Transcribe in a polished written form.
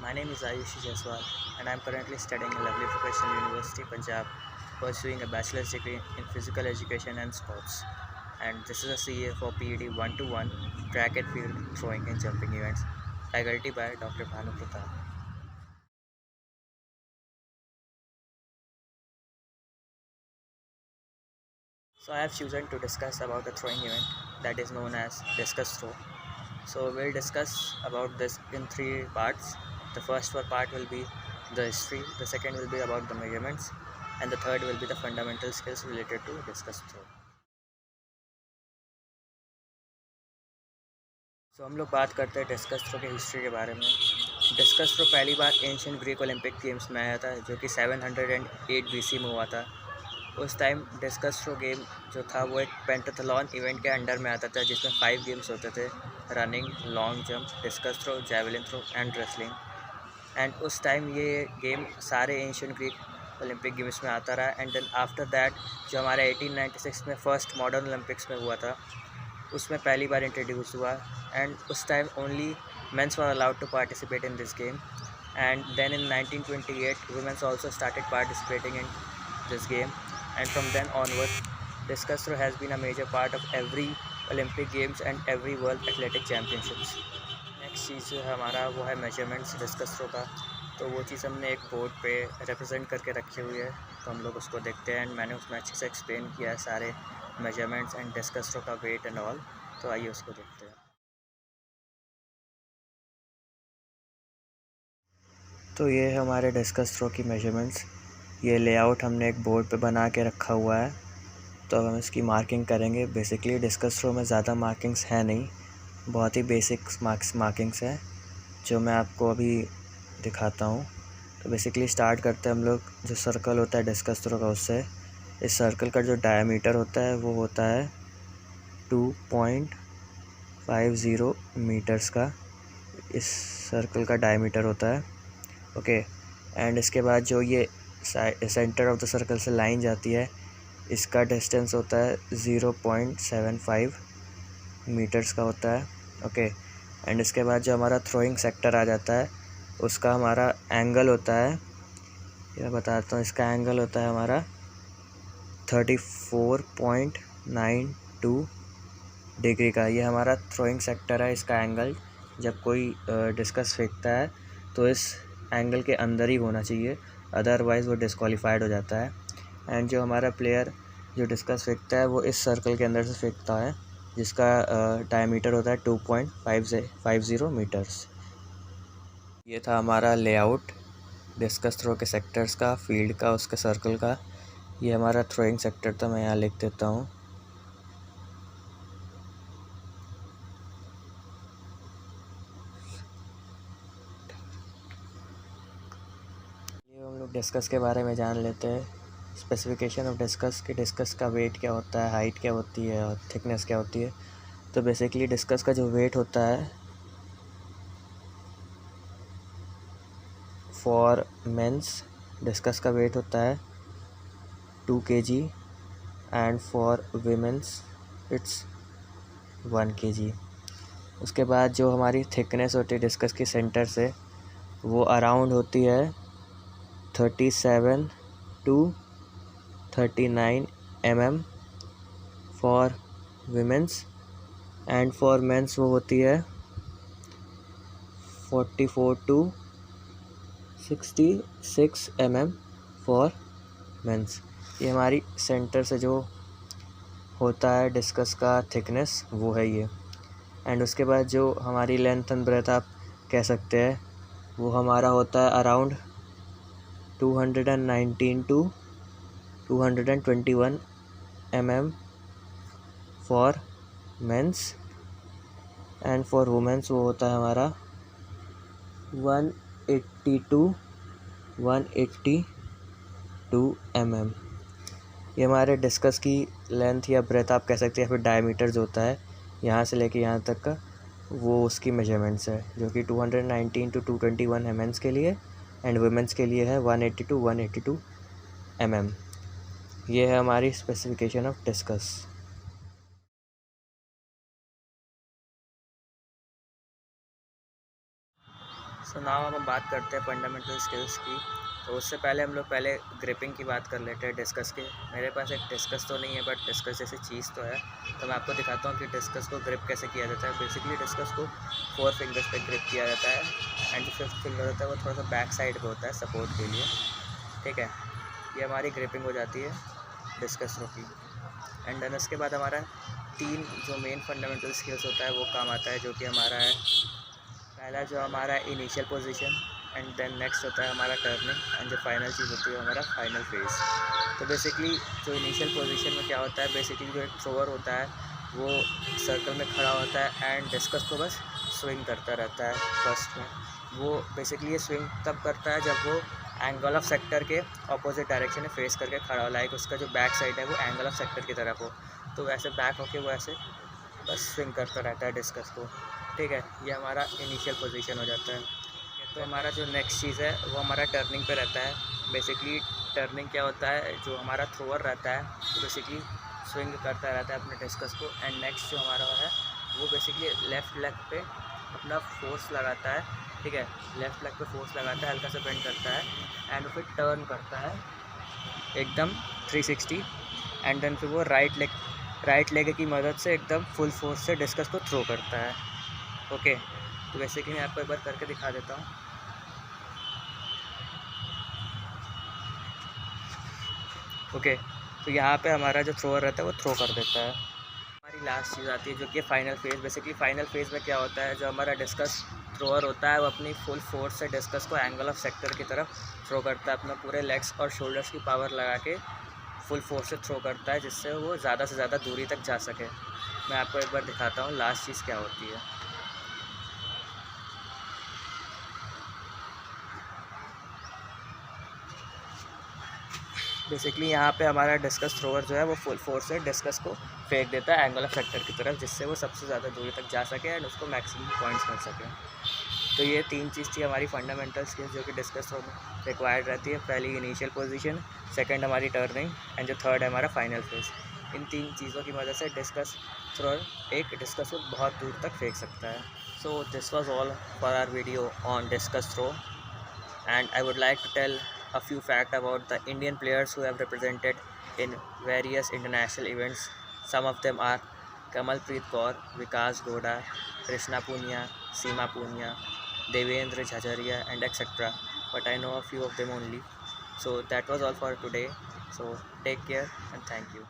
My name is Ayushi Jaiswal and I am currently studying in Lovely Professional University, Punjab, pursuing a bachelor's degree in physical education and sports. And this is a CA for PED 1-1 track and field throwing and jumping events, faculty by Dr. Bhanu Pratap. So I have chosen to discuss about a throwing event that is known as discus throw. So we'll discuss about this in three parts. The first part will be the history, the second will be about the measurements, and the third will be the fundamental skills related to discus throw. तो हम लोग बात करते हैं discus throw के history के बारे में। डिस्कस थ्रो पहली बार एंशियंट ग्रीक ओलंपिक गेम्स में आया था, जो कि 708 BC में हुआ था। उस टाइम डिस्कस थ्रो गेम जो था वो एक पेंटाथलॉन इवेंट के अंडर में आता था, जिसमें 5 गेम्स होते थे: running, long jump, discus throw, javelin throw and wrestling. And उस टाइम ये गेम सारे एंशियंट ग्रीक ओलंपिक गेम्स में आता रहा। एंड देन आफ्टर दैट जो हमारे 1896 में फर्स्ट मॉडर्न ओलंपिक्स में हुआ था, उसमें पहली बार इंट्रोड्यूस हुआ। एंड उस time only mens were allowed to participate in this game. And then in 1928 womens also started participating in this game. And from then onward discus throw has been a major part of every Olympic games and every world athletic championships. Next चीज़ जो है हमारा वो है measurements discus throw का। तो वो चीज़ हमने एक बोर्ड पे रिप्रेजेंट करके रखी हुई है, तो हम लोग उसको देखते हैं। एंड मैंने उसमें अच्छे से एक्सप्लेन किया है सारे मेजरमेंट्स एंड डिस्कस थ्रो का वेट एंड ऑल। तो आइए उसको देखते हैं। तो ये है हमारे डिस्कस थ्रो की मेजरमेंट्स। ये लेआउट हमने एक बोर्ड पे बना के रखा हुआ है, तो अब हम इसकी मार्किंग करेंगे। बेसिकली डिस्कस थ्रो में ज़्यादा मार्किंग्स है नहीं, बहुत ही बेसिक मार्किंग्स हैं जो मैं आपको अभी दिखाता हूँ। तो बेसिकली स्टार्ट करते हैं हम लोग जो सर्कल होता है डिस्कस थ्रो का, उससे। इस सर्कल का जो डायमीटर होता है वो होता है 2.50 मीटर्स का। इस सर्कल का डायमीटर होता है, ओके। एंड इसके बाद जो ये सेंटर ऑफ द सर्कल से लाइन जाती है, इसका डिस्टेंस होता है 0.75 मीटर्स का होता है, ओके। एंड इसके बाद जो हमारा थ्रोइंग सेक्टर आ जाता है, उसका हमारा एंगल होता है, ये बताता हूँ, इसका एंगल होता है हमारा 34.92 डिग्री का। ये हमारा थ्रोइंग सेक्टर है। इसका एंगल जब कोई डिस्कस फेंकता है तो इस एंगल के अंदर ही होना चाहिए, अदरवाइज़ वो डिस्क्वालीफाइड हो जाता है। एंड जो हमारा प्लेयर जो डिस्कस फेंकता है वो इस सर्कल के अंदर से फेंकता है, जिसका डायमीटर होता है 2.50 मीटर्स। ये था हमारा लेआउट डिस्कस थ्रो के सेक्टर्स का, फील्ड का, उसके सर्कल का। ये हमारा थ्रोइंग सेक्टर था, मैं यहाँ लिख देता हूँ। ये हम लोग डिस्कस के बारे में जान लेते हैं। स्पेसिफिकेशन ऑफ डिस्कस कि डिस्कस का वेट क्या होता है, हाइट क्या होती है और थिकनेस क्या होती है। तो बेसिकली डिस्कस का जो वेट होता है फॉर मेंस, डिस्कस का वेट होता है 2 kg and for women's it's 1 kg। उसके बाद जो हमारी थिकनेस होती है डिस्कस की सेंटर से, वो अराउंड होती है 37 to 39 mm for women's. And for men's वो होती है 44 to 66 mm फॉर मेंस। ये हमारी सेंटर से जो होता है डिस्कस का थिकनेस, वो है ये। एंड उसके बाद जो हमारी लेंथ एंड ब्रेथ आप कह सकते हैं, वो हमारा होता है around 219 to 221 mm for men's. And for women's वो होता है हमारा 180 to 182 mm। ये हमारे डिस्कस की लेंथ या ब्रेथ आप कह सकते हैं, या फिर डायमीटर जो होता है यहाँ से लेके यहाँ तक का, वो उसकी मेजरमेंट्स है, जो कि 219 to 221 mm के लिए एंड वुमेंस के लिए है 180 to 182 mm। ये है हमारी specification of discuss. So now हम बात करते हैं फंडामेंटल स्किल्स की। तो उससे पहले हम लोग पहले ग्रिपिंग की बात कर लेते हैं डिस्कस के। मेरे पास एक डिस्कस तो नहीं है बट डिस्कस जैसी चीज़ तो है, तो मैं आपको दिखाता हूँ कि डिस्कस को ग्रिप कैसे किया जाता है। बेसिकली डिस्कस को 4 फिंगर्स पे ग्रिप किया जाता है एंड जो 5th फिंगर होता है वो थोड़ा सा बैक साइड पे होता है सपोर्ट के लिए। ठीक है, ये हमारी ग्रिपिंग हो जाती है डिस्कस थ्रो की। एंड देन उसके बाद हमारा 3 जो मेन फंडामेंटल स्किल्स होता है वो काम आता है, जो कि हमारा है पहला जो हमारा initial position, and then next होता है हमारा टर्निंग, एंड जो फाइनल चीज़ होती है हमारा फाइनल फेज। तो बेसिकली जो इनिशियल पोजीशन में क्या होता है, बेसिकली जो एक थ्रोअर होता है वो सर्कल में खड़ा होता है एंड डिस्कस को बस स्विंग करता रहता है। फर्स्ट में वो बेसिकली ये स्विंग तब करता है जब वो एंगल ऑफ सेक्टर के अपोजिट डायरेक्शन में फेस करके खड़ा हो, लाइक उसका जो बैक साइड है वो एंगल ऑफ सेक्टर की तरफ हो, तो वैसे बैक होके वो ऐसे बस स्विंग करता रहता है डिस्कस को। ठीक है, ये हमारा इनिशियल पोजीशन हो जाता है। तो हमारा जो नेक्स्ट चीज़ है वो हमारा टर्निंग पे रहता है। बेसिकली टर्निंग क्या होता है, जो हमारा थ्रोअर रहता है वो बेसिकली स्विंग करता रहता है अपने डिस्कस को, एंड नेक्स्ट जो हमारा है वो बेसिकली लेफ़्ट लेग पे अपना फोर्स लगाता है। ठीक है, लेफ़्ट लेग पे फोर्स लगाता है, हल्का सा बेंड करता है एंड फिर टर्न करता है एकदम 360, एंड देन फिर वो राइट लेग की मदद से एकदम फुल फोर्स से डिस्कस को थ्रो करता है। ओके, तो बेसिकली मैं आपको एक बार करके दिखा देता हूँ। ओके, तो यहाँ पे हमारा जो थ्रोअर रहता है वो थ्रो कर देता है। हमारी लास्ट चीज़ आती है जो कि final phase. Basically final phase में क्या होता है, जो हमारा डिस्कस थ्रोअर होता है वो अपनी फुल फोर्स से डिस्कस को एंगल ऑफ सेक्टर की तरफ थ्रो करता है, अपना पूरे लेग्स और शोल्डर्स की पावर लगा के फुल फोर्स से थ्रो करता है, जिससे वो ज़्यादा से ज़्यादा दूरी तक जा सके। मैं आपको एक बार दिखाता हूँ लास्ट चीज़ क्या होती है। बेसिकली यहाँ पे हमारा डिस्कस थ्रोअर जो है वो फुल फोर्स से डिस्कस को फेंक देता है एंगल ऑफ सेक्टर की तरफ, जिससे वो सबसे ज़्यादा दूरी तक जा सके एंड उसको मैक्सिमम पॉइंट्स मिल सके। तो ये 3 चीज़ थी हमारी फंडामेंटल स्किल्स जो कि डिस्कस थ्रो में रिक्वायर्ड रहती है। पहली इनिशियल पोजीशन, सेकंड हमारी टर्निंग, एंड जो थर्ड है हमारा फाइनल फेज। इन 3 चीज़ों की वजह से डिस्कस थ्रोअर एक डिस्कस को बहुत दूर तक फेंक सकता है। So this was all for our video on discus throw, and I would like to tell a few facts about the Indian players who have represented in various international events. Some of them are Kamalpreet Kaur, Vikas Goda, Krishna Punia, Seema Punia, Devendra Jhajaria, and etc. But I know a few of them only. So that was all for today. So take care and thank you.